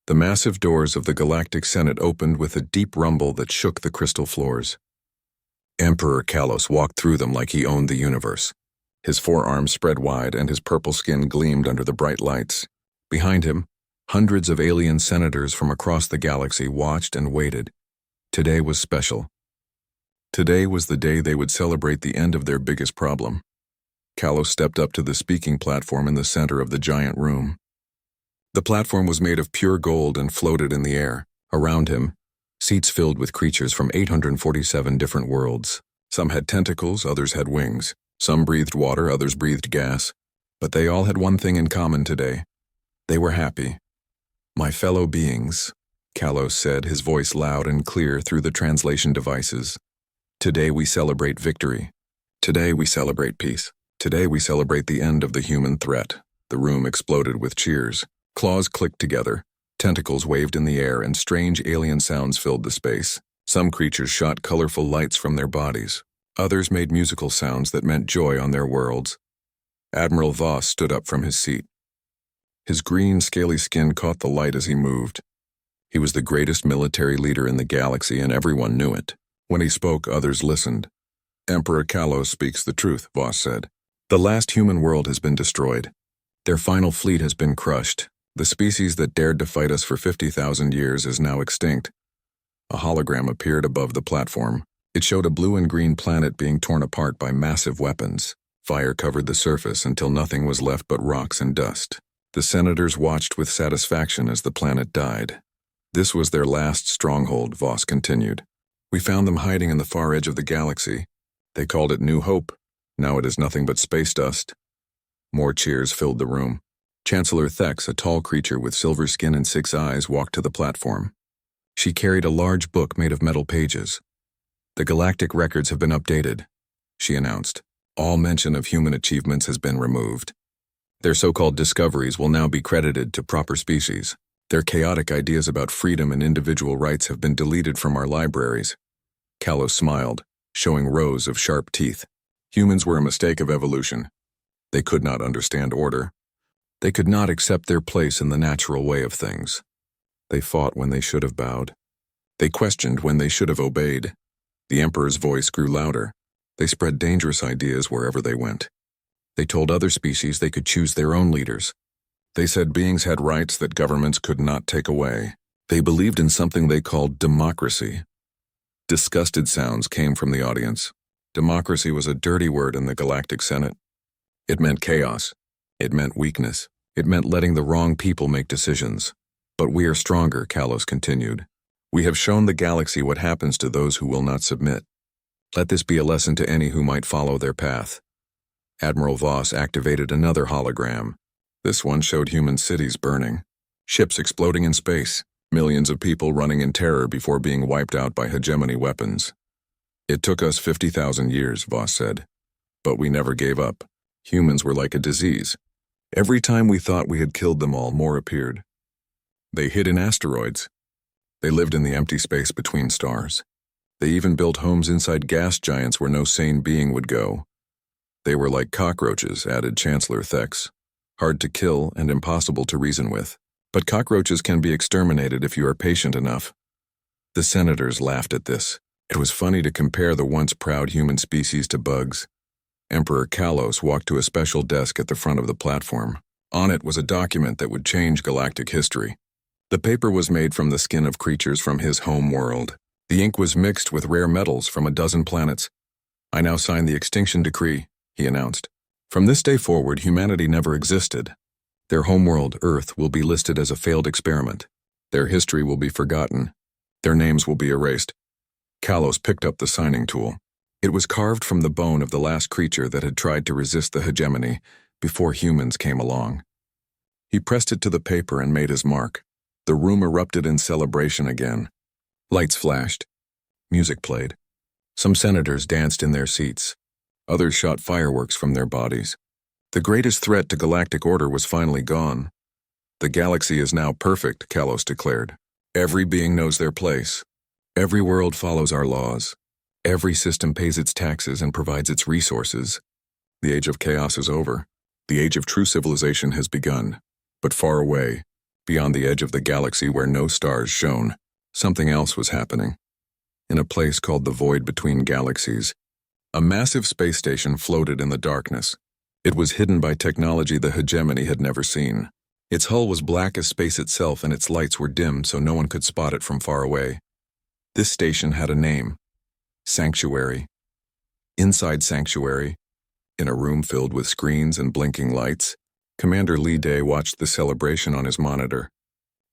The massive doors of the Galactic Senate opened with a deep rumble that shook the crystal floors. Emperor Kalos walked through them like he owned the universe. His forearms spread wide and his purple skin gleamed under the bright lights. Behind him, hundreds of alien senators from across the galaxy watched and waited. Today was special. Today was the day they would celebrate the end of their biggest problem. Kalos stepped up to the speaking platform in the center of the giant room. The platform was made of pure gold and floated in the air. Around him, seats filled with creatures from 847 different worlds. Some had tentacles, others had wings. Some breathed water, others breathed gas. But they all had one thing in common today. They were happy. "My fellow beings," Kalos said, his voice loud and clear through the translation devices. "Today we celebrate victory. Today we celebrate peace. Today we celebrate the end of the human threat." The room exploded with cheers. Claws clicked together, tentacles waved in the air, and strange alien sounds filled the space. Some creatures shot colorful lights from their bodies. Others made musical sounds that meant joy on their worlds. Admiral Voss stood up from his seat. His green, scaly skin caught the light as he moved. He was the greatest military leader in the galaxy, and everyone knew it. When he spoke, others listened. "Emperor Kalos speaks the truth," Voss said. "The last human world has been destroyed. Their final fleet has been crushed. The species that dared to fight us for 50,000 years is now extinct." A hologram appeared above the platform. It showed a blue and green planet being torn apart by massive weapons. Fire covered the surface until nothing was left but rocks and dust. The senators watched with satisfaction as the planet died. "This was their last stronghold," Voss continued. "We found them hiding in the far edge of the galaxy. They called it New Hope. Now it is nothing but space dust." More cheers filled the room. Chancellor Thex, a tall creature with silver skin and 6 eyes, walked to the platform. She carried a large book made of metal pages. "The galactic records have been updated," she announced. "All mention of human achievements has been removed. Their so-called discoveries will now be credited to proper species. Their chaotic ideas about freedom and individual rights have been deleted from our libraries." Kalos smiled, showing rows of sharp teeth. "Humans were a mistake of evolution. They could not understand order. They could not accept their place in the natural way of things. They fought when they should have bowed. They questioned when they should have obeyed." The Emperor's voice grew louder. "They spread dangerous ideas wherever they went. They told other species they could choose their own leaders. They said beings had rights that governments could not take away. They believed in something they called democracy." Disgusted sounds came from the audience. Democracy was a dirty word in the Galactic Senate. It meant chaos. It meant weakness. It meant letting the wrong people make decisions. "But we are stronger," Kalos continued. "We have shown the galaxy what happens to those who will not submit. Let this be a lesson to any who might follow their path." Admiral Voss activated another hologram. This one showed human cities burning, ships exploding in space, millions of people running in terror before being wiped out by hegemony weapons. "It took us 50,000 years, Voss said. But we never gave up. Humans were like a disease. Every time we thought we had killed them all, more appeared. They hid in asteroids. They lived in the empty space between stars. They even built homes inside gas giants where no sane being would go. They were like cockroaches," added Chancellor Thex. "Hard to kill and impossible to reason with. But cockroaches can be exterminated if you are patient enough." The senators laughed at this. It was funny to compare the once proud human species to bugs. Emperor Kalos walked to a special desk at the front of the platform. On it was a document that would change galactic history. The paper was made from the skin of creatures from his home world. The ink was mixed with rare metals from a dozen planets. "I now sign the extinction decree," he announced. "From this day forward, humanity never existed. Their homeworld, Earth, will be listed as a failed experiment. Their history will be forgotten. Their names will be erased." Kalos picked up the signing tool. It was carved from the bone of the last creature that had tried to resist the hegemony before humans came along. He pressed it to the paper and made his mark. The room erupted in celebration again. Lights flashed. Music played. Some senators danced in their seats. Others shot fireworks from their bodies. The greatest threat to galactic order was finally gone. "The galaxy is now perfect," Kalos declared. "Every being knows their place. Every world follows our laws. Every system pays its taxes and provides its resources. The age of chaos is over. The age of true civilization has begun. But far away, Beyond the edge of the galaxy where no stars shone, something else was happening. In a place called the Void Between Galaxies, a massive space station floated in the darkness. It was hidden by technology the hegemony had never seen. Its hull was black as space itself, and its lights were dim so no one could spot it from far away. This station had a name: Sanctuary. Inside Sanctuary, in a room filled with screens and blinking lights, Commander Lee Day watched the celebration on his monitor.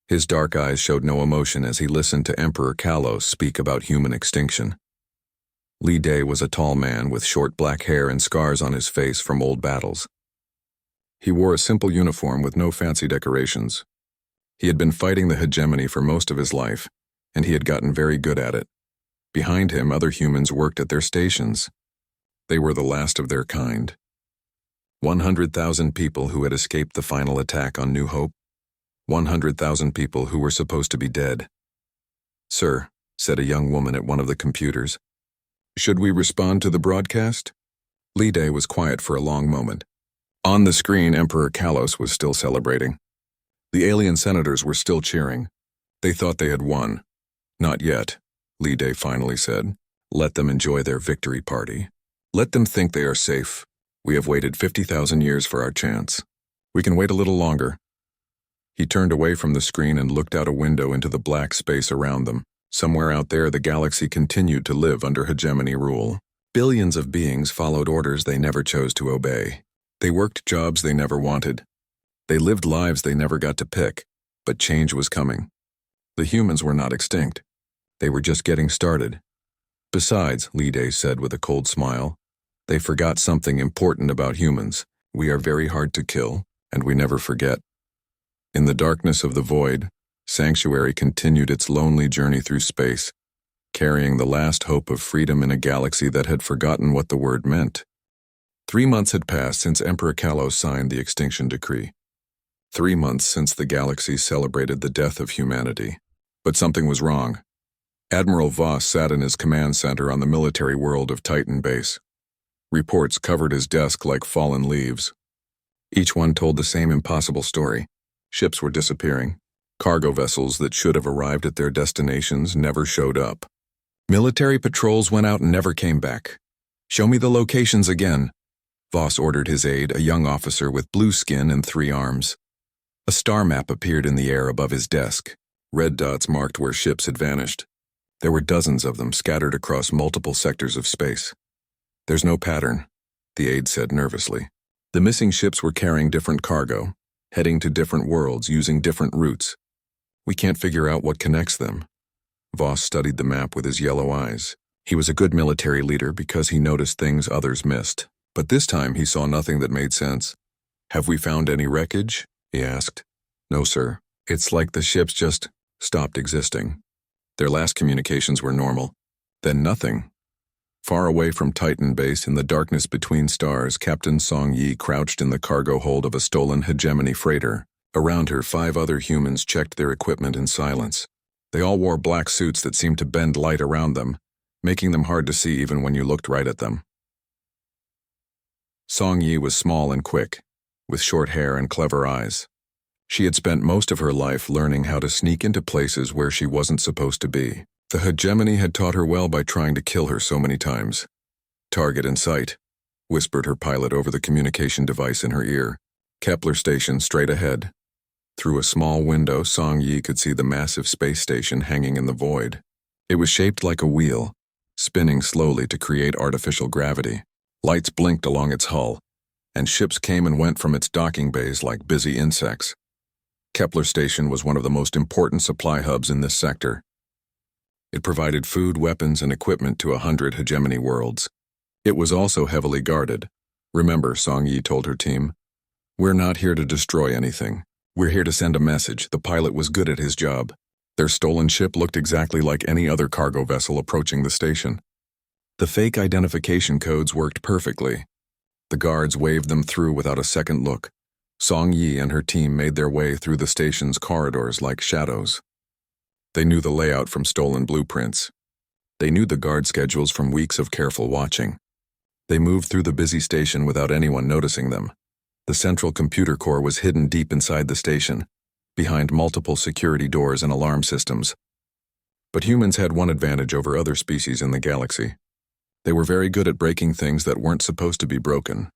His dark eyes showed no emotion as he listened to Emperor Kalos speak about human extinction. Lee Day was a tall man with short black hair and scars on his face from old battles. He wore a simple uniform with no fancy decorations. He had been fighting the hegemony for most of his life, and he had gotten very good at it. Behind him, other humans worked at their stations. They were the last of their kind. 100,000 people who had escaped the final attack on New Hope. 100,000 people who were supposed to be dead. "Sir," said a young woman at one of the computers, "should we respond to the broadcast?" Lee Day was quiet for a long moment. On the screen, Emperor Kalos was still celebrating. The alien senators were still cheering. They thought they had won. "Not yet," Lee Day finally said. "Let them enjoy their victory party. Let them think they are safe. We have waited 50,000 years for our chance. We can wait a little longer." He turned away from the screen and looked out a window into the black space around them. Somewhere out there, the galaxy continued to live under hegemony rule. Billions of beings followed orders they never chose to obey. They worked jobs they never wanted. They lived lives they never got to pick, but change was coming. The humans were not extinct. They were just getting started. "Besides," Lee Day said with a cold smile, "they forgot something important about humans. We are very hard to kill, and we never forget." In the darkness of the void, Sanctuary continued its lonely journey through space, carrying the last hope of freedom in a galaxy that had forgotten what the word meant. 3 months had passed since Emperor Kalos signed the extinction decree. 3 months since the galaxy celebrated the death of humanity. But something was wrong. Admiral Voss sat in his command center on the military world of Titan Base. Reports covered his desk like fallen leaves. Each one told the same impossible story. Ships were disappearing. Cargo vessels that should have arrived at their destinations never showed up. Military patrols went out and never came back. "Show me the locations again," Voss ordered his aide, a young officer with blue skin and 3 arms. A star map appeared in the air above his desk. Red dots marked where ships had vanished. There were dozens of them scattered across multiple sectors of space. "There's no pattern," the aide said nervously. The missing ships were carrying different cargo, heading to different worlds using different routes. "We can't figure out what connects them." Voss studied the map with his yellow eyes. He was a good military leader because he noticed things others missed. But this time he saw nothing that made sense. "Have we found any wreckage?" he asked. "No, sir. It's like the ships just stopped existing. Their last communications were normal. Then nothing." Far away from Titan Base, in the darkness between stars, Captain Song Yi crouched in the cargo hold of a stolen hegemony freighter. Around her, 5 other humans checked their equipment in silence. They all wore black suits that seemed to bend light around them, making them hard to see even when you looked right at them. Song Yi was small and quick, with short hair and clever eyes. She had spent most of her life learning how to sneak into places where she wasn't supposed to be. The hegemony had taught her well by trying to kill her so many times. "Target in sight," whispered her pilot over the communication device in her ear. "Kepler station straight ahead." Through a small window, Song Yi could see the massive space station hanging in the void. It was shaped like a wheel, spinning slowly to create artificial gravity. Lights blinked along its hull, and ships came and went from its docking bays like busy insects. Kepler Station was one of the most important supply hubs in this sector. It provided food, weapons, and equipment to 100 hegemony worlds. It was also heavily guarded. "Remember," Song Yi told her team, "we're not here to destroy anything. We're here to send a message." The pilot was good at his job. Their stolen ship looked exactly like any other cargo vessel approaching the station. The fake identification codes worked perfectly. The guards waved them through without a second look. Song Yi and her team made their way through the station's corridors like shadows. They knew the layout from stolen blueprints. They knew the guard schedules from weeks of careful watching. They moved through the busy station without anyone noticing them. The central computer core was hidden deep inside the station. behind multiple security doors and alarm systems. But humans had one advantage over other species in the galaxy. They were very good at breaking things that weren't supposed to be broken.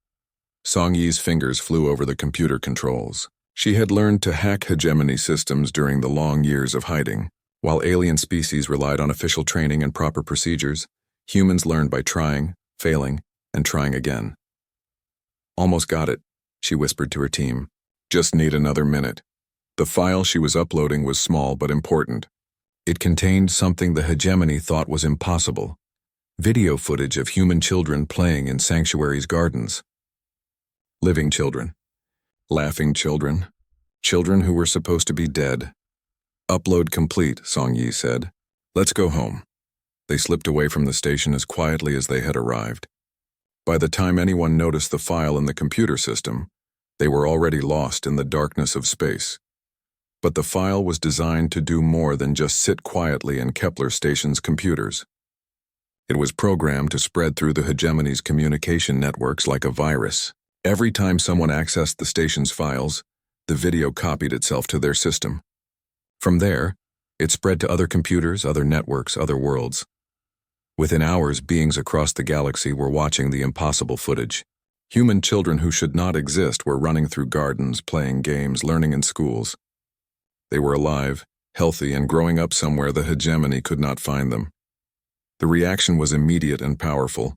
Song Yi's fingers flew over the computer controls. She had learned to hack hegemony systems during the long years of hiding. While alien species relied on official training and proper procedures, humans learned by trying, failing, and trying again. Almost got it, she whispered to her team. Just need another minute. The file she was uploading was small but important. It contained something the hegemony thought was impossible: video footage of human children playing in Sanctuary's gardens. Living children. Laughing children. Children who were supposed to be dead. Upload complete, Song Yi said. Let's go home. They slipped away from the station as quietly as they had arrived. By the time anyone noticed the file in the computer system, they were already lost in the darkness of space. But the file was designed to do more than just sit quietly in Kepler Station's computers. It was programmed to spread through the hegemony's communication networks like a virus. Every time someone accessed the station's files, the video copied itself to their system. From there, it spread to other computers, other networks, other worlds. Within hours, beings across the galaxy were watching the impossible footage. Human children who should not exist were running through gardens, playing games, learning in schools. They were alive, healthy, and growing up somewhere the hegemony could not find them. The reaction was immediate and powerful.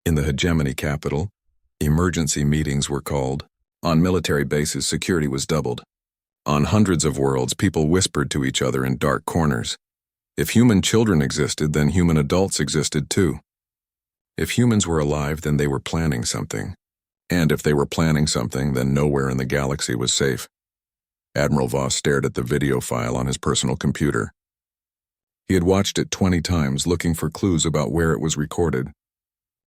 In the hegemony capital, emergency meetings were called. On military bases, security was doubled. On hundreds of worlds, people whispered to each other in dark corners. If human children existed, then human adults existed too. If humans were alive, then they were planning something. And if they were planning something, then nowhere in the galaxy was safe. Admiral Voss stared at the video file on his personal computer. He had watched it 20 times, looking for clues about where it was recorded.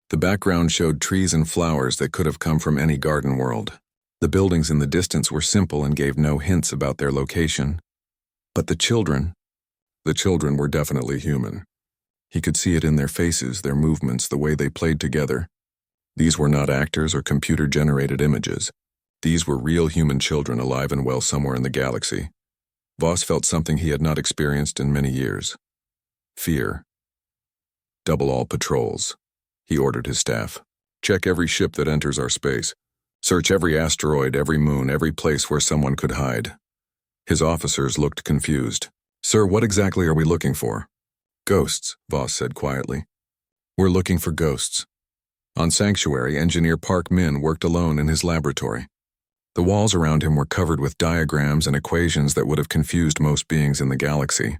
The background showed trees and flowers that could have come from any garden world. The buildings in the distance were simple and gave no hints about their location. But the children were definitely human. He could see it in their faces, their movements, the way they played together. These were not actors or computer-generated images. These were real human children alive and well somewhere in the galaxy. Voss felt something he had not experienced in many years. Fear. Double all patrols. He ordered his staff. Check every ship that enters our space. Search every asteroid, every moon, every place where someone could hide. His officers looked confused. Sir, what exactly are we looking for? Ghosts, Voss said quietly. We're looking for ghosts. On Sanctuary, Engineer Park Min worked alone in his laboratory. The walls around him were covered with diagrams and equations that would have confused most beings in the galaxy.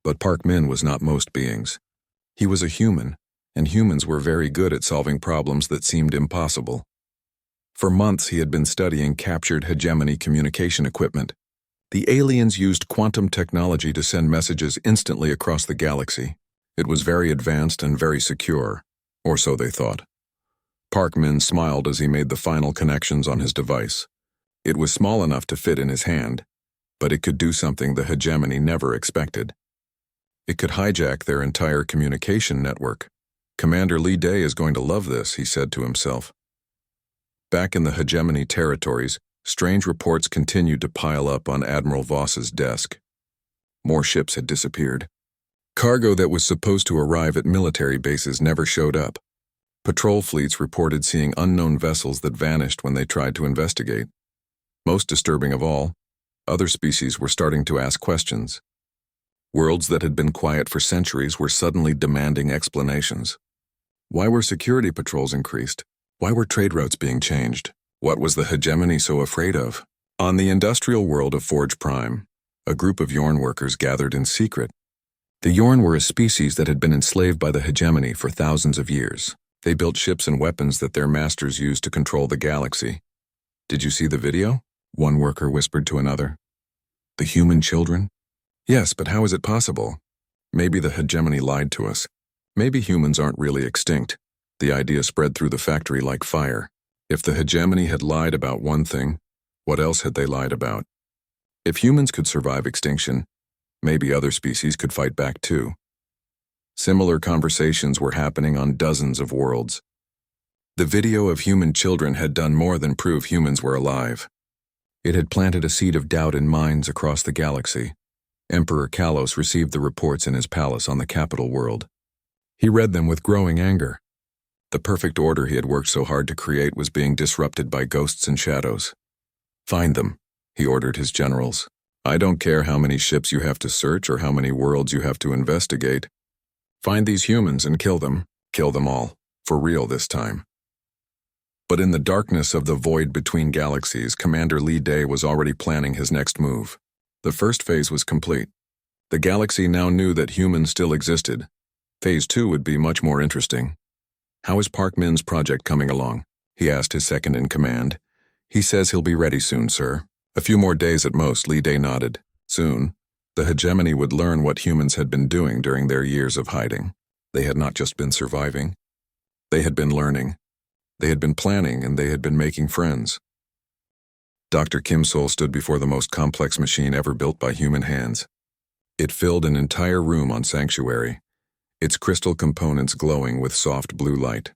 But Park Min was not most beings. He was a human, and humans were very good at solving problems that seemed impossible. For months he had been studying captured hegemony communication equipment. The aliens used quantum technology to send messages instantly across the galaxy. It was very advanced and very secure, or so they thought. Park Min smiled as he made the final connections on his device. It was small enough to fit in his hand, but it could do something the hegemony never expected. It could hijack their entire communication network. Commander Li Day is going to love this, he said to himself. Back in the hegemony territories, strange reports continued to pile up on Admiral Voss's desk. More ships had disappeared. Cargo that was supposed to arrive at military bases never showed up. Patrol fleets reported seeing unknown vessels that vanished when they tried to investigate. Most disturbing of all, other species were starting to ask questions. Worlds that had been quiet for centuries were suddenly demanding explanations. Why were security patrols increased? Why were trade routes being changed? What was the hegemony so afraid of? On the industrial world of Forge Prime, a group of Yorn workers gathered in secret. The Yorn were a species that had been enslaved by the hegemony for thousands of years. They built ships and weapons that their masters used to control the galaxy. Did you see the video? One worker whispered to another. The human children? Yes, but how is it possible? Maybe the hegemony lied to us. Maybe humans aren't really extinct. The idea spread through the factory like fire. If the hegemony had lied about one thing, what else had they lied about? If humans could survive extinction, maybe other species could fight back too. Similar conversations were happening on dozens of worlds. The video of human children had done more than prove humans were alive. It had planted a seed of doubt in minds across the galaxy. Emperor Kalos received the reports in his palace on the capital world. He read them with growing anger. The perfect order he had worked so hard to create was being disrupted by ghosts and shadows. "Find them," he ordered his generals. "I don't care how many ships you have to search or how many worlds you have to investigate. Find these humans and kill them. Kill them all. For real this time." But in the darkness of the void between galaxies, Commander Lee Day was already planning his next move. The first phase was complete. The galaxy now knew that humans still existed. Phase 2 would be much more interesting. "How is Park Min's project coming along?" he asked his second-in-command. "He says he'll be ready soon, sir." "A few more days at most," Lee Day nodded. Soon, the hegemony would learn what humans had been doing during their years of hiding. They had not just been surviving. They had been learning. They had been planning, and they had been making friends. Dr. Kim Sol stood before the most complex machine ever built by human hands. It filled an entire room on Sanctuary, its crystal components glowing with soft blue light.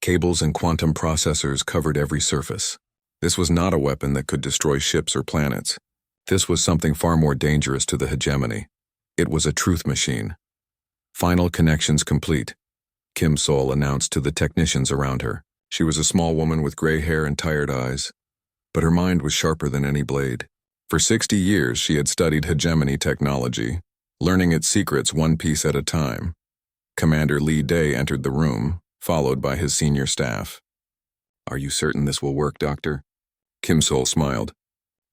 Cables and quantum processors covered every surface. This was not a weapon that could destroy ships or planets. This was something far more dangerous to the hegemony. It was a truth machine. "Final connections complete," Kim Sol announced to the technicians around her. She was a small woman with gray hair and tired eyes, but her mind was sharper than any blade. For 60 years, she had studied hegemony technology, learning its secrets one piece at a time. Commander Lee Day entered the room, followed by his senior staff. "Are you certain this will work, Doctor?" Kim Sol smiled.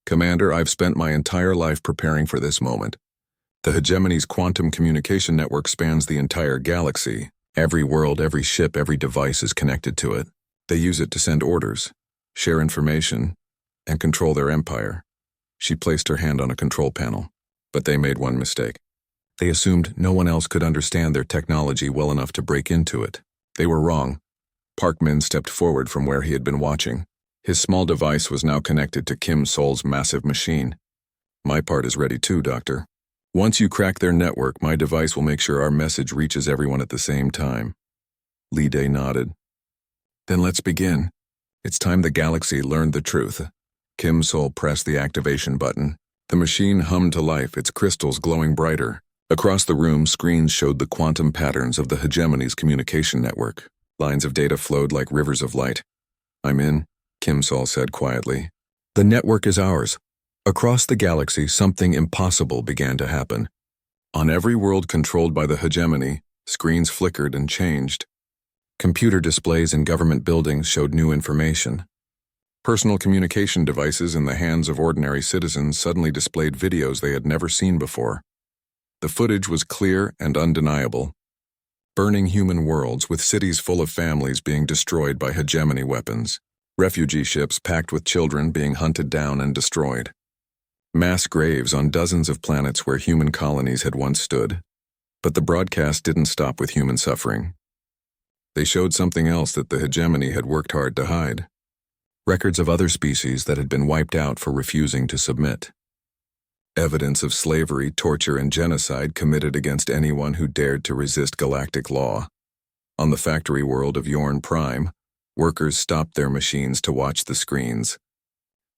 "Commander, I've spent my entire life preparing for this moment. The hegemony's quantum communication network spans the entire galaxy. Every world, every ship, every device is connected to it. They use it to send orders, share information, and control their empire." She placed her hand on a control panel, but they made one mistake. They assumed no one else could understand their technology well enough to break into it. They were wrong. Park Min stepped forward from where he had been watching. His small device was now connected to Kim Sol's massive machine. "My part is ready too, Doctor. Once you crack their network, my device will make sure our message reaches everyone at the same time." Lee Day nodded. "Then let's begin. It's time the galaxy learned the truth." Kim Sol pressed the activation button. The machine hummed to life, its crystals glowing brighter. Across the room, screens showed the quantum patterns of the hegemony's communication network. Lines of data flowed like rivers of light. "I'm in," Kim Sol said quietly. "The network is ours." Across the galaxy, something impossible began to happen. On every world controlled by the hegemony, screens flickered and changed. Computer displays in government buildings showed new information. Personal communication devices in the hands of ordinary citizens suddenly displayed videos they had never seen before. The footage was clear and undeniable. Burning human worlds with cities full of families being destroyed by hegemony weapons. Refugee ships packed with children being hunted down and destroyed. Mass graves on dozens of planets where human colonies had once stood. But the broadcast didn't stop with human suffering. They showed something else that the hegemony had worked hard to hide. Records of other species that had been wiped out for refusing to submit. Evidence of slavery, torture, and genocide committed against anyone who dared to resist galactic law. On the factory world of Yorn Prime, workers stopped their machines to watch the screens.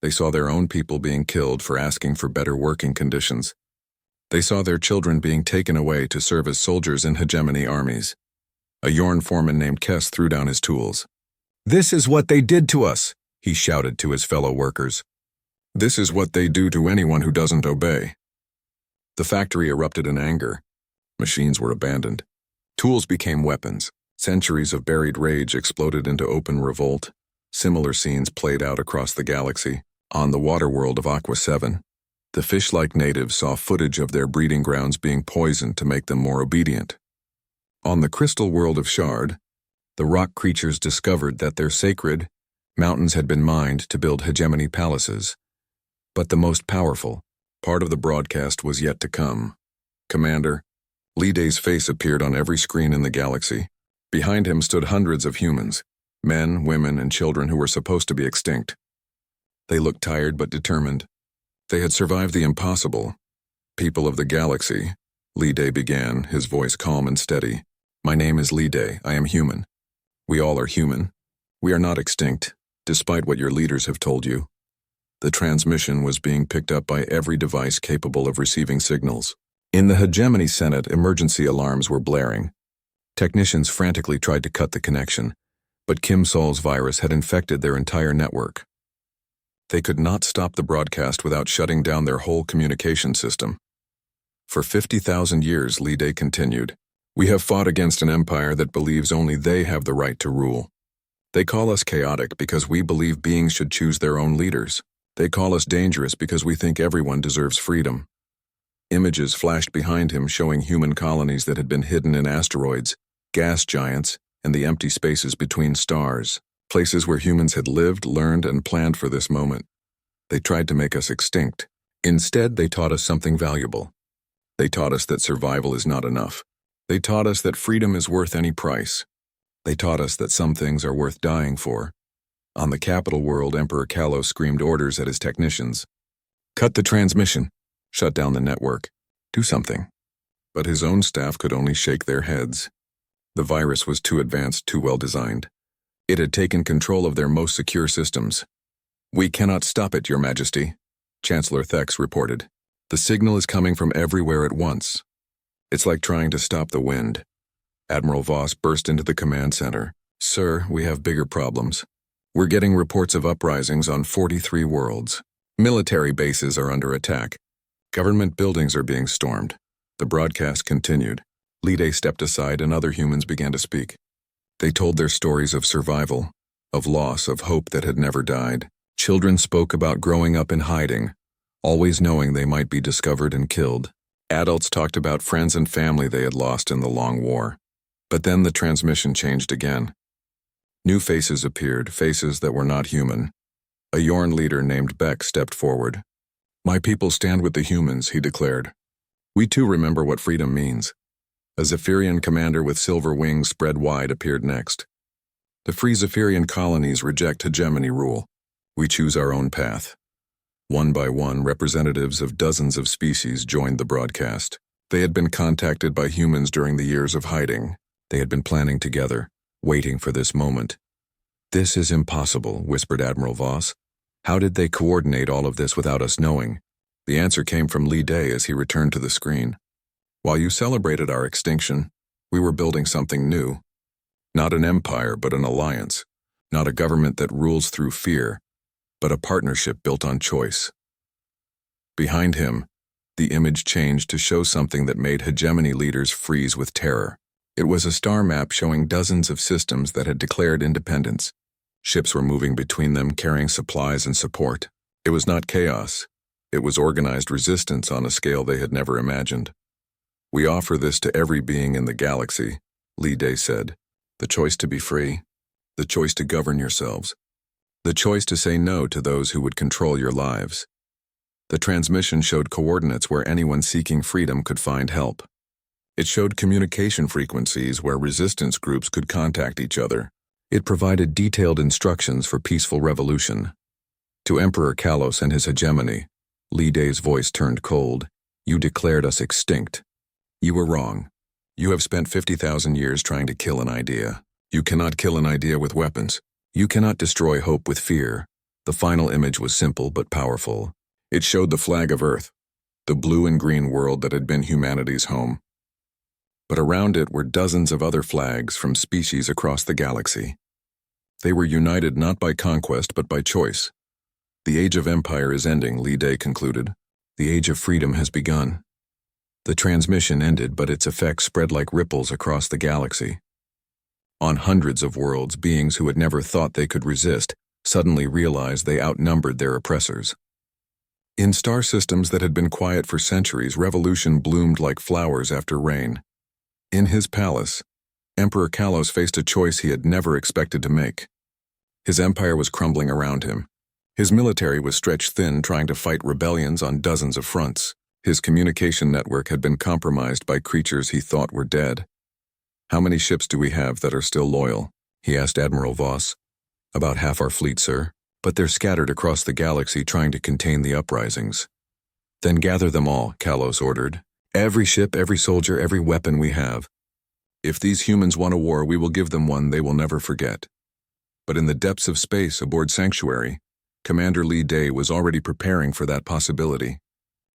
They saw their own people being killed for asking for better working conditions. They saw their children being taken away to serve as soldiers in hegemony armies. A Yorn foreman named Kess threw down his tools. "This is what they did to us," he shouted to his fellow workers. "This is what they do to anyone who doesn't obey." The factory erupted in anger. Machines were abandoned. Tools became weapons. Centuries of buried rage exploded into open revolt. Similar scenes played out across the galaxy. On the water world of Aqua 7, the fish-like natives saw footage of their breeding grounds being poisoned to make them more obedient. On the crystal world of Shard, the rock creatures discovered that their sacred mountains had been mined to build hegemony palaces. But the most powerful part of the broadcast was yet to come. Commander, Lee Day's face appeared on every screen in the galaxy. Behind him stood hundreds of humans, men, women, and children who were supposed to be extinct. They looked tired but determined. They had survived the impossible. "People of the galaxy," Lee Day began, his voice calm and steady. "My name is Lee Day. I am human. We all are human. We are not extinct, despite what your leaders have told you. The transmission was being picked up by every device capable of receiving signals. In the Hegemony Senate, emergency alarms were blaring. Technicians frantically tried to cut the connection, but Kim Sol's virus had infected their entire network. They could not stop the broadcast without shutting down their whole communication system. For 50,000 years, Li Day continued, we have fought against an empire that believes only they have the right to rule. They call us chaotic because we believe beings should choose their own leaders. They call us dangerous because we think everyone deserves freedom. Images flashed behind him showing human colonies that had been hidden in asteroids, gas giants, and the empty spaces between stars, places where humans had lived, learned, and planned for this moment. They tried to make us extinct. Instead, they taught us something valuable. They taught us that survival is not enough. They taught us that freedom is worth any price. They taught us that some things are worth dying for. On the capital world, Emperor Kalos screamed orders at his technicians. Cut the transmission. Shut down the network. Do something. But his own staff could only shake their heads. The virus was too advanced, too well designed. It had taken control of their most secure systems. We cannot stop it, Your Majesty, Chancellor Thex reported. The signal is coming from everywhere at once. It's like trying to stop the wind. Admiral Voss burst into the command center. Sir, we have bigger problems. We're getting reports of uprisings on 43 worlds. Military bases are under attack. Government buildings are being stormed. The broadcast continued. Li Day stepped aside and other humans began to speak. They told their stories of survival, of loss, of hope that had never died. Children spoke about growing up in hiding, always knowing they might be discovered and killed. Adults talked about friends and family they had lost in the long war. But then the transmission changed again. New faces appeared, faces that were not human. A Yorn leader named Beck stepped forward. My people stand with the humans, he declared. We too remember what freedom means. A Zephyrian commander with silver wings spread wide appeared next. The free Zephyrian colonies reject hegemony rule. We choose our own path. One by one, representatives of dozens of species joined the broadcast. They had been contacted by humans during the years of hiding. They had been planning together, waiting for this moment. This is impossible, whispered Admiral Voss. How did they coordinate all of this without us knowing? The answer came from Li Day as he returned to the screen. While you celebrated our extinction, we were building something new. Not an empire, but an alliance. Not a government that rules through fear, but a partnership built on choice. Behind him, the image changed to show something that made hegemony leaders freeze with terror. It was a star map showing dozens of systems that had declared independence. Ships were moving between them, carrying supplies and support. It was not chaos. It was organized resistance on a scale they had never imagined. We offer this to every being in the galaxy, Li Day said. The choice to be free. The choice to govern yourselves. The choice to say no to those who would control your lives. The transmission showed coordinates where anyone seeking freedom could find help. It showed communication frequencies where resistance groups could contact each other. It provided detailed instructions for peaceful revolution. To Emperor Kalos and his hegemony, Li Day's voice turned cold. You declared us extinct. You were wrong. You have spent 50,000 years trying to kill an idea. You cannot kill an idea with weapons. You cannot destroy hope with fear. The final image was simple but powerful. It showed the flag of Earth, the blue and green world that had been humanity's home. But around it were dozens of other flags from species across the galaxy. They were united not by conquest but by choice. The age of empire is ending, Li Day concluded. The age of freedom has begun. The transmission ended, but its effects spread like ripples across the galaxy. On hundreds of worlds, beings who had never thought they could resist suddenly realized they outnumbered their oppressors. In star systems that had been quiet for centuries, revolution bloomed like flowers after rain. In his palace, Emperor Kalos faced a choice he had never expected to make. His empire was crumbling around him. His military was stretched thin, trying to fight rebellions on dozens of fronts. His communication network had been compromised by creatures he thought were dead. How many ships do we have that are still loyal? He asked Admiral Voss. About half our fleet, sir, but they're scattered across the galaxy trying to contain the uprisings. Then gather them all, Kalos ordered. Every ship, every soldier, every weapon we have. If these humans want a war, we will give them one they will never forget. But in the depths of space aboard Sanctuary, Commander Lee Day was already preparing for that possibility.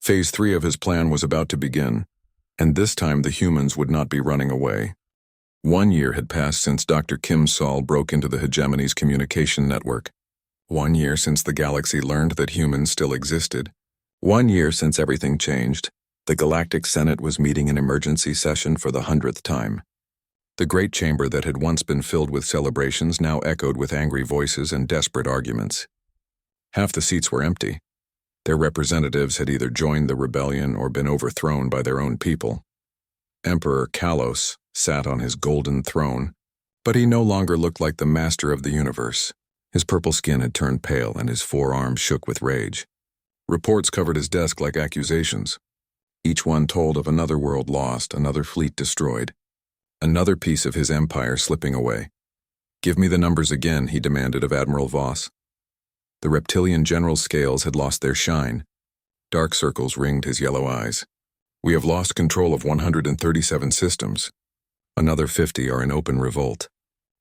Phase 3 of his plan was about to begin, and this time the humans would not be running away. 1 year had passed since Dr. Kim Sol broke into the hegemony's communication network. 1 year since the galaxy learned that humans still existed. 1 year since everything changed. The Galactic Senate was meeting an emergency session for the 100th time. The great chamber that had once been filled with celebrations now echoed with angry voices and desperate arguments. Half the seats were empty. Their representatives had either joined the rebellion or been overthrown by their own people. Emperor Kalos sat on his golden throne, but he no longer looked like the master of the universe. His purple skin had turned pale and his forearms shook with rage. Reports covered his desk like accusations. Each one told of another world lost, another fleet destroyed, another piece of his empire slipping away. "Give me the numbers again," he demanded of Admiral Voss. The reptilian general's scales had lost their shine. Dark circles ringed his yellow eyes. "We have lost control of 137 systems. Another 50 are in open revolt.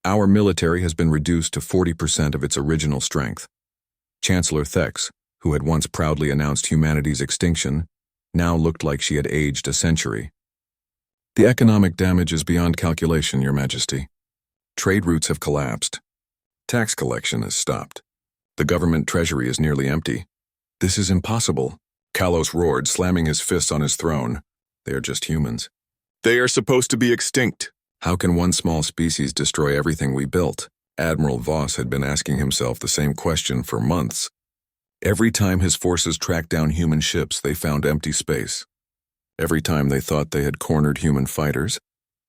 Our military has been reduced to 40% of its original strength." Chancellor Thex, who had once proudly announced humanity's extinction, now looked like she had aged a century. "The economic damage is beyond calculation, Your Majesty. Trade routes have collapsed. Tax collection has stopped. The government treasury is nearly empty. This is impossible." Kalos roared, slamming his fists on his throne. "They are just humans. They are supposed to be extinct. How can one small species destroy everything we built?" Admiral Voss had been asking himself the same question for months. Every time his forces tracked down human ships, they found empty space. Every time they thought they had cornered human fighters,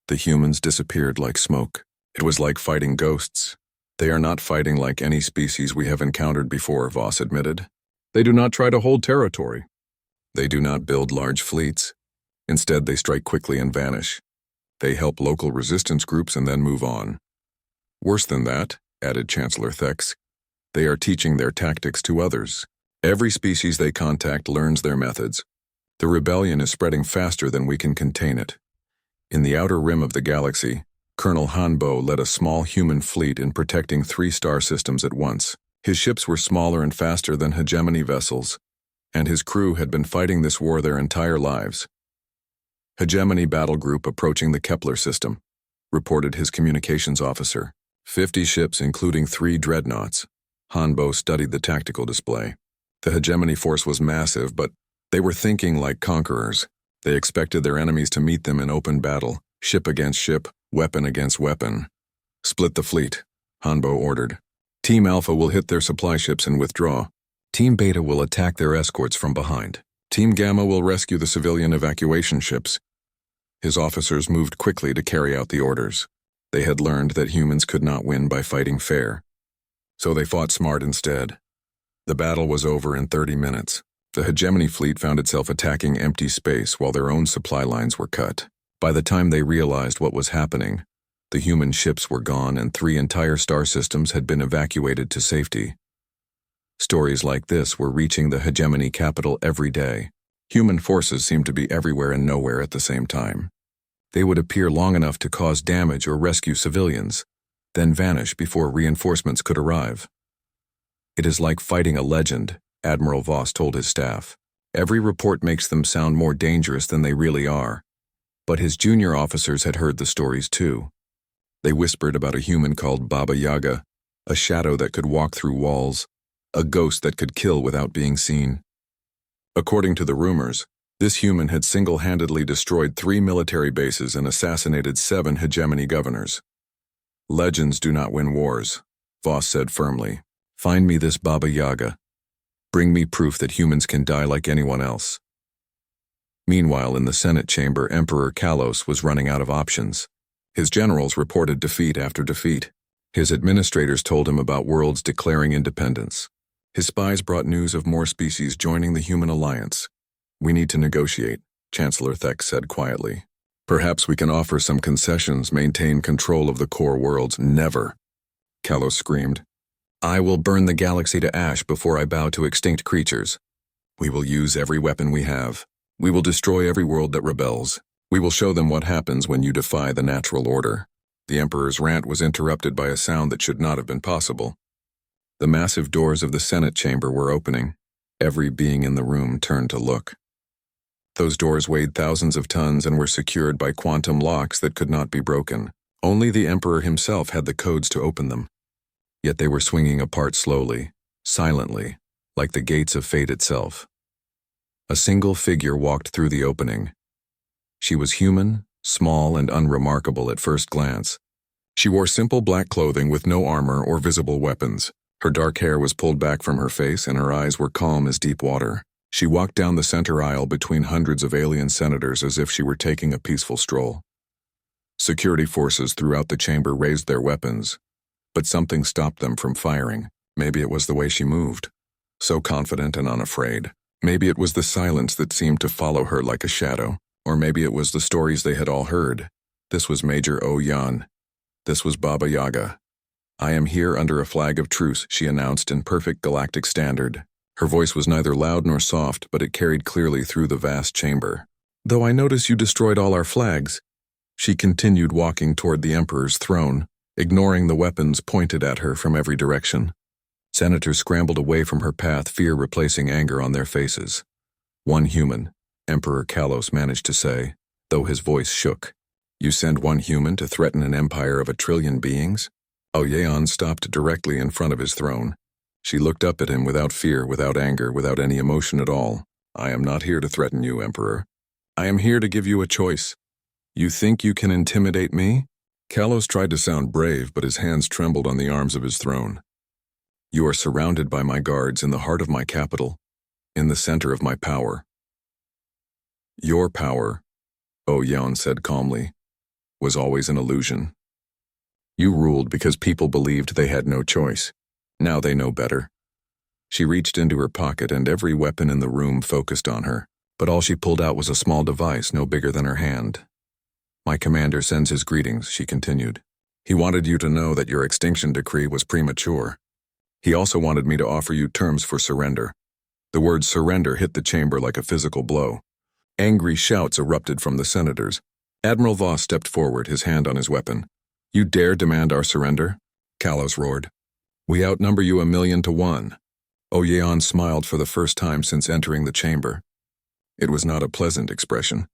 the humans disappeared like smoke. It was like fighting ghosts. "They are not fighting like any species we have encountered before," Voss admitted. "They do not try to hold territory. They do not build large fleets. Instead, they strike quickly and vanish. They help local resistance groups and then move on. Worse than that," added Chancellor Thex, "they are teaching their tactics to others. Every species they contact learns their methods. The rebellion is spreading faster than we can contain it." In the outer rim of the galaxy, Colonel Hanbo led a small human fleet in protecting 3 star systems at once. His ships were smaller and faster than hegemony vessels, and his crew had been fighting this war their entire lives. "Hegemony battle group approaching the Kepler system," reported his communications officer. 50 ships, including 3 dreadnoughts. Hanbo studied the tactical display. The hegemony force was massive, but they were thinking like conquerors. They expected their enemies to meet them in open battle, ship against ship, weapon against weapon. "Split the fleet," Hanbo ordered. "Team Alpha will hit their supply ships and withdraw. Team Beta will attack their escorts from behind. Team Gamma will rescue the civilian evacuation ships." His officers moved quickly to carry out the orders. They had learned that humans could not win by fighting fair, so they fought smart instead. The battle was over in 30 minutes. The hegemony fleet found itself attacking empty space while their own supply lines were cut. By the time they realized what was happening, the human ships were gone and 3 entire star systems had been evacuated to safety. Stories like this were reaching the hegemony capital every day. Human forces seemed to be everywhere and nowhere at the same time. They would appear long enough to cause damage or rescue civilians, then vanish before reinforcements could arrive. "It is like fighting a legend," Admiral Voss told his staff. "Every report makes them sound more dangerous than they really are." But his junior officers had heard the stories too. They whispered about a human called Baba Yaga, a shadow that could walk through walls, a ghost that could kill without being seen. According to the rumors, this human had single-handedly destroyed 3 military bases and assassinated 7 hegemony governors. "Legends do not win wars," Voss said firmly. "Find me this Baba Yaga. Bring me proof that humans can die like anyone else." Meanwhile, in the Senate chamber, Emperor Kalos was running out of options. His generals reported defeat after defeat. His administrators told him about worlds declaring independence. His spies brought news of more species joining the human alliance. "We need to negotiate," Chancellor Thex said quietly. "Perhaps we can offer some concessions, maintain control of the core worlds." "Never," Kalos screamed. "I will burn the galaxy to ash before I bow to extinct creatures. We will use every weapon we have. We will destroy every world that rebels. We will show them what happens when you defy the natural order." The Emperor's rant was interrupted by a sound that should not have been possible. The massive doors of the Senate chamber were opening. Every being in the room turned to look. Those doors weighed thousands of tons and were secured by quantum locks that could not be broken. Only the Emperor himself had the codes to open them. Yet they were swinging apart slowly, silently, like the gates of fate itself. A single figure walked through the opening. She was human, small and unremarkable at first glance. She wore simple black clothing with no armor or visible weapons. Her dark hair was pulled back from her face and her eyes were calm as deep water. She walked down the center aisle between hundreds of alien senators as if she were taking a peaceful stroll. Security forces throughout the chamber raised their weapons, but something stopped them from firing. Maybe it was the way she moved, so confident and unafraid. Maybe it was the silence that seemed to follow her like a shadow, or maybe it was the stories they had all heard. This was Major O-Yan. This was Baba Yaga. "I am here under a flag of truce," she announced in perfect galactic standard. Her voice was neither loud nor soft, but it carried clearly through the vast chamber. "Though I notice you destroyed all our flags," she continued, walking toward the Emperor's throne, ignoring the weapons pointed at her from every direction. Senators scrambled away from her path, fear replacing anger on their faces. "One human," Emperor Kalos managed to say, though his voice shook. "You send one human to threaten an empire of 1,000,000,000,000 beings?" Oyeon stopped directly in front of his throne. She looked up at him without fear, without anger, without any emotion at all. "I am not here to threaten you, Emperor. I am here to give you a choice. You think you can intimidate me?" Kalos tried to sound brave, but his hands trembled on the arms of his throne. "You are surrounded by my guards in the heart of my capital, in the center of my power." "Your power," Oyeon said calmly, "was always an illusion. You ruled because people believed they had no choice. Now they know better." She reached into her pocket and every weapon in the room focused on her, but all she pulled out was a small device no bigger than her hand. "My commander sends his greetings," she continued. "He wanted you to know that your extinction decree was premature. He also wanted me to offer you terms for surrender." The word surrender hit the chamber like a physical blow. Angry shouts erupted from the senators. Admiral Voss stepped forward, his hand on his weapon. "You dare demand our surrender?" Kalos roared. "We outnumber you 1,000,000 to 1. Oyeon smiled for the first time since entering the chamber. It was not a pleasant expression.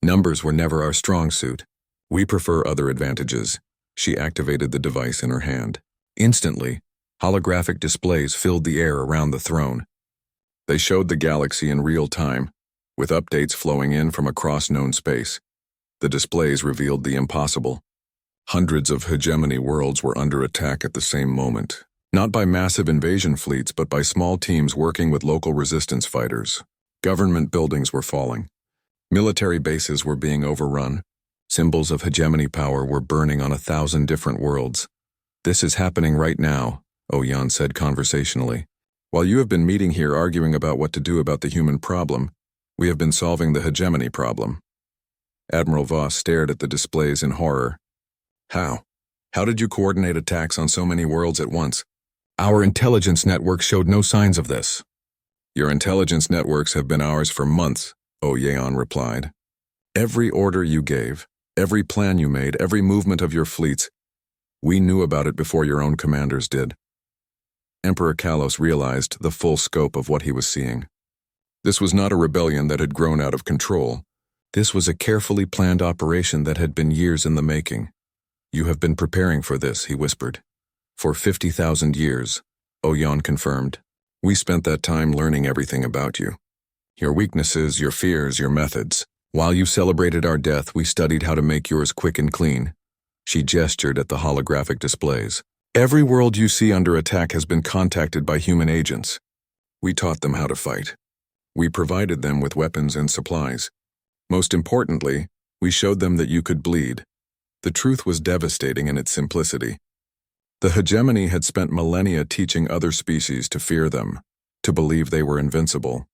"Numbers were never our strong suit. We prefer other advantages." She activated the device in her hand. Instantly, holographic displays filled the air around the throne. They showed the galaxy in real time, with updates flowing in from across known space. The displays revealed the impossible. Hundreds of hegemony worlds were under attack at the same moment, not by massive invasion fleets but by small teams working with local resistance fighters. Government buildings were falling. Military bases were being overrun. Symbols of hegemony power were burning on 1,000 different worlds. "This is happening right now," Oyeon said conversationally. "While you have been meeting here arguing about what to do about the human problem, we have been solving the hegemony problem." Admiral Voss stared at the displays in horror. "How? How did you coordinate attacks on so many worlds at once?" "Our intelligence network showed no signs of this." "Your intelligence networks have been ours for months," Oyeon replied. "Every order you gave, every plan you made, every movement of your fleets, we knew about it before your own commanders did." Emperor Kalos realized the full scope of what he was seeing. This was not a rebellion that had grown out of control. This was a carefully planned operation that had been years in the making. "You have been preparing for this," he whispered. "For 50,000 years, Oyeon confirmed. "We spent that time learning everything about you. Your weaknesses, your fears, your methods. While you celebrated our death, we studied how to make yours quick and clean." She gestured at the holographic displays. "Every world you see under attack has been contacted by human agents. We taught them how to fight. We provided them with weapons and supplies. Most importantly, we showed them that you could bleed." The truth was devastating in its simplicity. The hegemony had spent millennia teaching other species to fear them, to believe they were invincible.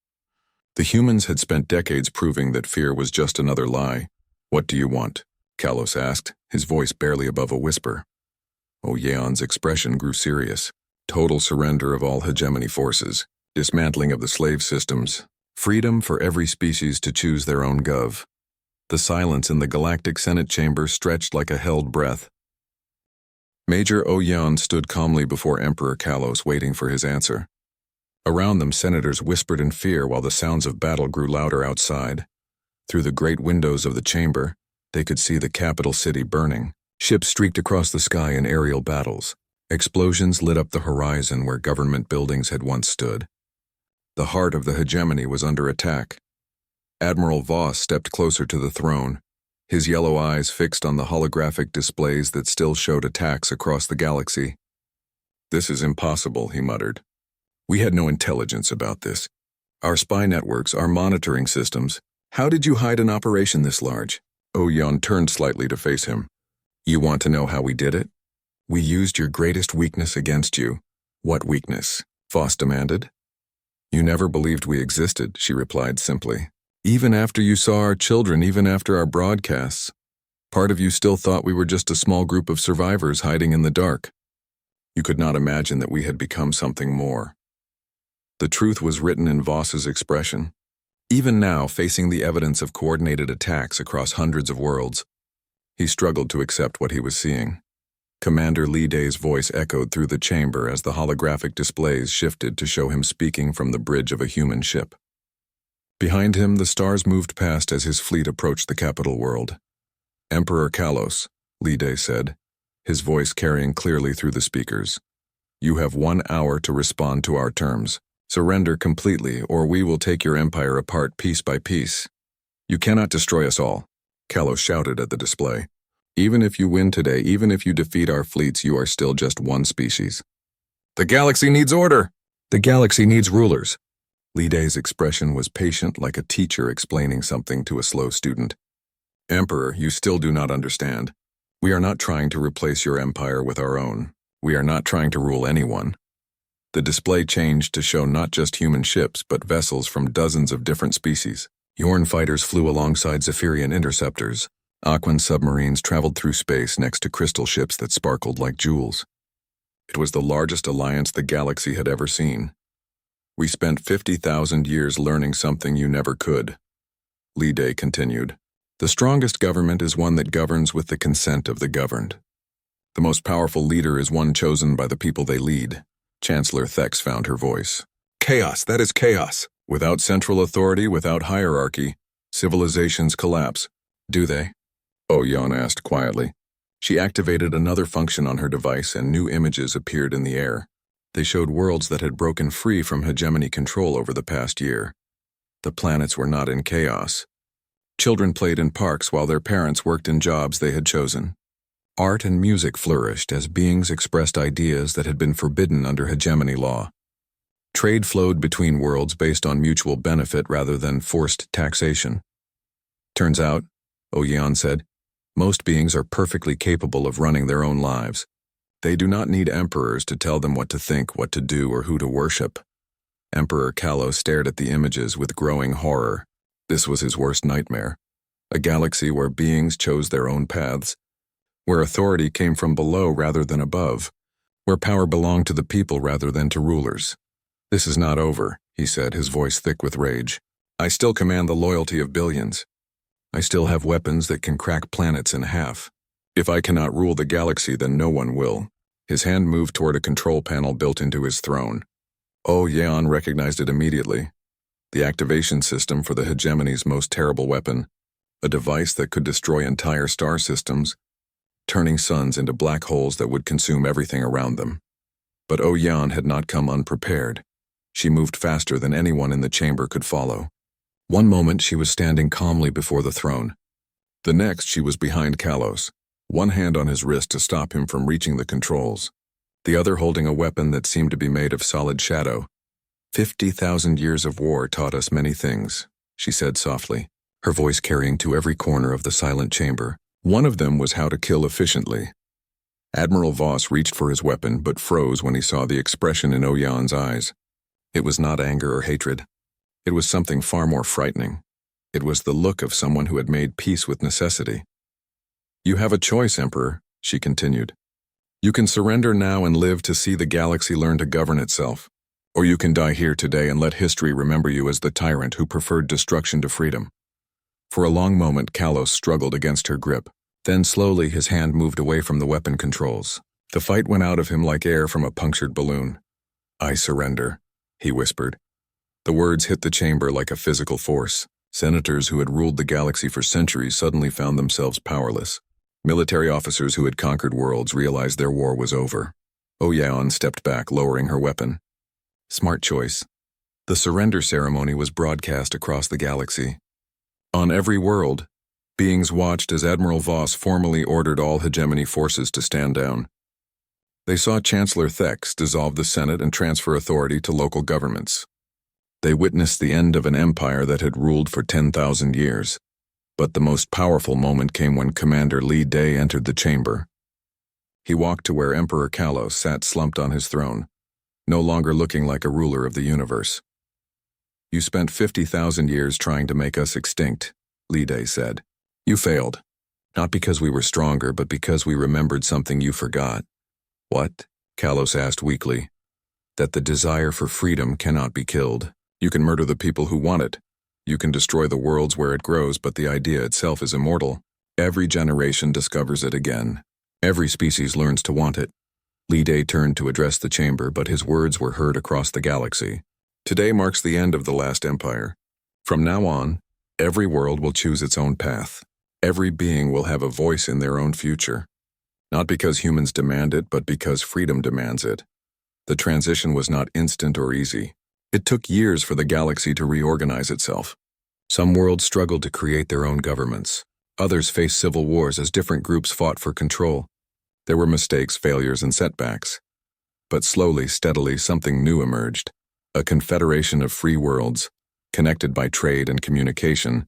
The humans had spent decades proving that fear was just another lie. "What do you want?" Kalos asked, his voice barely above a whisper. Oyeon's expression grew serious. "Total surrender of all hegemony forces, dismantling of the slave systems, freedom for every species to choose their own gov." The silence in the Galactic Senate chamber stretched like a held breath. Major Oyan stood calmly before Emperor Kalos, waiting for his answer. Around them, senators whispered in fear while the sounds of battle grew louder outside. Through the great windows of the chamber, they could see the capital city burning. Ships streaked across the sky in aerial battles. Explosions lit up the horizon where government buildings had once stood. The heart of the hegemony was under attack. Admiral Voss stepped closer to the throne, his yellow eyes fixed on the holographic displays that still showed attacks across the galaxy. "This is impossible," he muttered. "We had no intelligence about this. Our spy networks, our monitoring systems. How did you hide an operation this large?" Oyan turned slightly to face him. "You want to know how we did it? We used your greatest weakness against you." "What weakness?" Voss demanded. "You never believed we existed," she replied simply. "Even after you saw our children, even after our broadcasts, part of you still thought we were just a small group of survivors hiding in the dark. You could not imagine that we had become something more." The truth was written in Voss's expression. Even now, facing the evidence of coordinated attacks across hundreds of worlds, he struggled to accept what he was seeing. Commander Li Day's voice echoed through the chamber as the holographic displays shifted to show him speaking from the bridge of a human ship. Behind him, the stars moved past as his fleet approached the capital world. "Emperor Kalos," Li Day said, his voice carrying clearly through the speakers. "You have 1 hour to respond to our terms. Surrender completely, or we will take your empire apart piece by piece. You cannot destroy us all," Kalos shouted at the display. "Even if you win today, even if you defeat our fleets, you are still just one species." "The galaxy needs order! The galaxy needs rulers." Li Day's expression was patient, like a teacher explaining something to a slow student. "Emperor, you still do not understand. We are not trying to replace your empire with our own. We are not trying to rule anyone." The display changed to show not just human ships, but vessels from dozens of different species. Yorn fighters flew alongside Zephyrian interceptors. Aquan submarines traveled through space next to crystal ships that sparkled like jewels. It was the largest alliance the galaxy had ever seen. "We spent 50,000 years learning something you never could," Li Day continued. "The strongest government is one that governs with the consent of the governed. The most powerful leader is one chosen by the people they lead." Chancellor Thex found her voice. "Chaos, that is chaos. Without central authority, without hierarchy, civilizations collapse. Do they?" Oyan asked quietly. She activated another function on her device and new images appeared in the air. They showed worlds that had broken free from hegemony control over the past year. The planets were not in chaos. Children played in parks while their parents worked in jobs they had chosen. Art and music flourished as beings expressed ideas that had been forbidden under hegemony law. Trade flowed between worlds based on mutual benefit rather than forced taxation. "Turns out," Oyan said, "most beings are perfectly capable of running their own lives. They do not need emperors to tell them what to think, what to do, or who to worship." Emperor Kalos stared at the images with growing horror. This was his worst nightmare. A galaxy where beings chose their own paths, where authority came from below rather than above, where power belonged to the people rather than to rulers. "This is not over," he said, his voice thick with rage. "I still command the loyalty of billions. I still have weapons that can crack planets in half. If I cannot rule the galaxy, then no one will." His hand moved toward a control panel built into his throne. Oyan recognized it immediately. The activation system for the hegemony's most terrible weapon, a device that could destroy entire star systems, turning suns into black holes that would consume everything around them. But Oyan had not come unprepared. She moved faster than anyone in the chamber could follow. One moment she was standing calmly before the throne. The next she was behind Kalos, one hand on his wrist to stop him from reaching the controls, the other holding a weapon that seemed to be made of solid shadow. 50,000 years of war taught us many things," she said softly, her voice carrying to every corner of the silent chamber. "One of them was how to kill efficiently." Admiral Voss reached for his weapon but froze when he saw the expression in Oyan's eyes. It was not anger or hatred. It was something far more frightening. It was the look of someone who had made peace with necessity. "You have a choice, Emperor," she continued. "You can surrender now and live to see the galaxy learn to govern itself. Or you can die here today and let history remember you as the tyrant who preferred destruction to freedom." For a long moment, Kalos struggled against her grip. Then slowly his hand moved away from the weapon controls. The fight went out of him like air from a punctured balloon. "I surrender," he whispered. The words hit the chamber like a physical force. Senators who had ruled the galaxy for centuries suddenly found themselves powerless. Military officers who had conquered worlds realized their war was over. Oyeon stepped back, lowering her weapon. Smart choice. The surrender ceremony was broadcast across the galaxy. On every world, beings watched as Admiral Voss formally ordered all hegemony forces to stand down. They saw Chancellor Thex dissolve the Senate and transfer authority to local governments. They witnessed the end of an empire that had ruled for 10,000 years. But the most powerful moment came when Commander Li Day entered the chamber. He walked to where Emperor Kalos sat slumped on his throne, no longer looking like a ruler of the universe. "You spent 50,000 years trying to make us extinct," Li Day said. "You failed. Not because we were stronger, but because we remembered something you forgot." "What?" Kalos asked weakly. "That the desire for freedom cannot be killed. You can murder the people who want it. You can destroy the worlds where it grows, but the idea itself is immortal. Every generation discovers it again. Every species learns to want it." Li Day turned to address the chamber, but his words were heard across the galaxy. "Today marks the end of the last empire. From now on, every world will choose its own path. Every being will have a voice in their own future. Not because humans demand it, but because freedom demands it." The transition was not instant or easy. It took years for the galaxy to reorganize itself. Some worlds struggled to create their own governments. Others faced civil wars as different groups fought for control. There were mistakes, failures, and setbacks. But slowly, steadily, something new emerged. A confederation of free worlds, connected by trade and communication,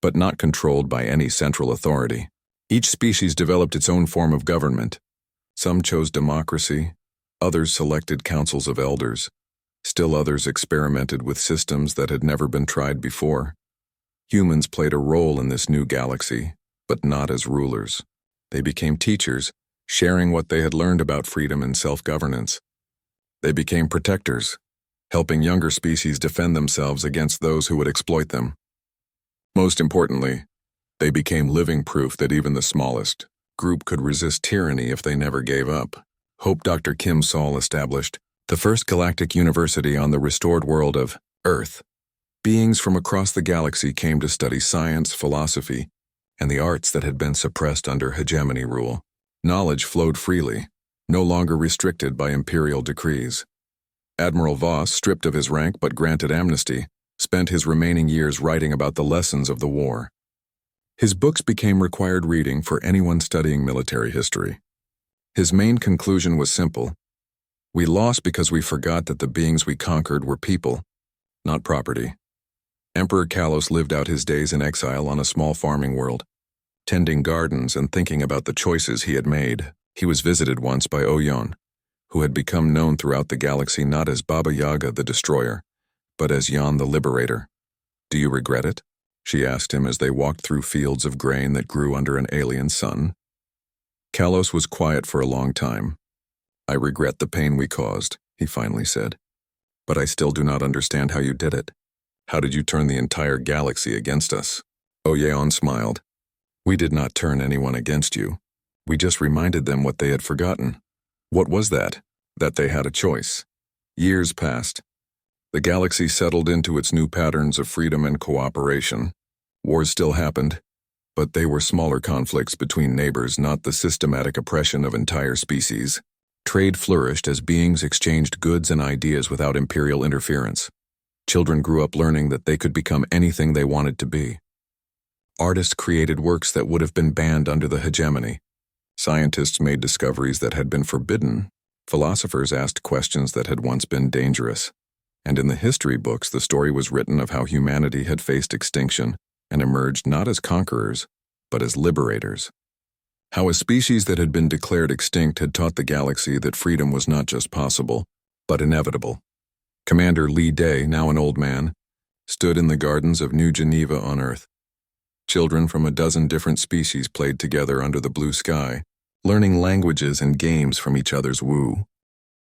but not controlled by any central authority. Each species developed its own form of government. Some chose democracy, others selected councils of elders. Still others experimented with systems that had never been tried before. Humans played a role in this new galaxy, but not as rulers. They became teachers, sharing what they had learned about freedom and self-governance. They became protectors, helping younger species defend themselves against those who would exploit them. Most importantly, they became living proof that even the smallest group could resist tyranny if they never gave up. Hope Dr. Kim Sol established the first galactic university on the restored world of Earth. Beings from across the galaxy came to study science, philosophy, and the arts that had been suppressed under hegemony rule. Knowledge flowed freely, no longer restricted by imperial decrees. Admiral Voss, stripped of his rank but granted amnesty, spent his remaining years writing about the lessons of the war. His books became required reading for anyone studying military history. His main conclusion was simple. We lost because we forgot that the beings we conquered were people, not property. Emperor Kalos lived out his days in exile on a small farming world, tending gardens and thinking about the choices he had made. He was visited once by Oyeon, who had become known throughout the galaxy not as Baba Yaga the Destroyer, but as Yan the Liberator. "Do you regret it?" she asked him as they walked through fields of grain that grew under an alien sun. Kalos was quiet for a long time. "I regret the pain we caused," he finally said. "But I still do not understand how you did it. How did you turn the entire galaxy against us?" Oyeon smiled. "We did not turn anyone against you. We just reminded them what they had forgotten." "What was that?" "That they had a choice." Years passed. The galaxy settled into its new patterns of freedom and cooperation. Wars still happened, but they were smaller conflicts between neighbors, not the systematic oppression of entire species. Trade flourished as beings exchanged goods and ideas without imperial interference. Children grew up learning that they could become anything they wanted to be. Artists created works that would have been banned under the hegemony. Scientists made discoveries that had been forbidden. Philosophers asked questions that had once been dangerous. And in the history books, the story was written of how humanity had faced extinction and emerged not as conquerors, but as liberators. How a species that had been declared extinct had taught the galaxy that freedom was not just possible, but inevitable. Commander Li Day, now an old man, stood in the gardens of New Geneva on Earth. Children from a dozen different species played together under the blue sky, learning languages and games from each other's woo.